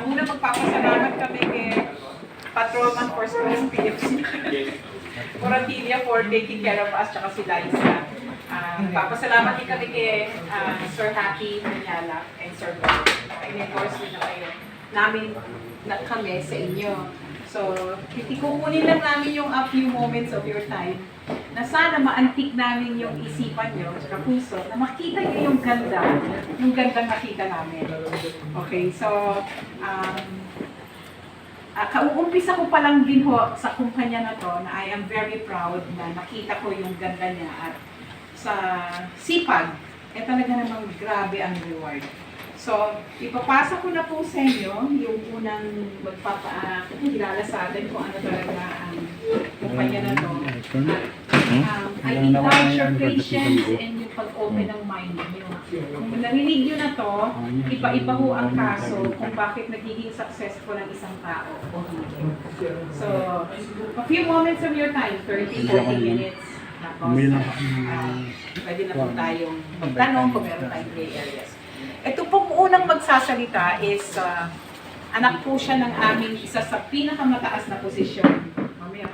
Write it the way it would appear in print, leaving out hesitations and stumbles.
Una magpapasalamat kami kay Patrolman for Sports PFC. Coratilia for taking care of us, tsaka si Liza. Nagpapasalamat din kami kay Sir Happy Manyala and Sir Bob. In-endorse na kayo namin na kami sa inyo. So, kukunin lang namin yung a few moments of your time na sana maantik namin yung isipan nyo, tsaka puso, na makita nyo yung gandang nakita namin. Okay, so, kauumpisa ko pa lang din ho sa kumpanya na to na I am very proud na nakita ko yung ganda niya at sa sipag, talaga namang grabe ang reward. So, ipapasa ko na po sa inyo yung unang magpapakilala sa atin kung ano talaga ang kumpanya na to. I encourage your patience and yung pag-open ng mind nyo. Kung narinig nyo na to, iba-iba ho ang kaso kung bakit nagiging successful ang isang tao o hindi. So, a few moments of your time, 30-40 minutes. Tapos, pwede na po tayong magtanong kung meron tayong gray areas. Ito pong unang magsasalita is anak po siya ng aming isa sa pinakamataas na posisyon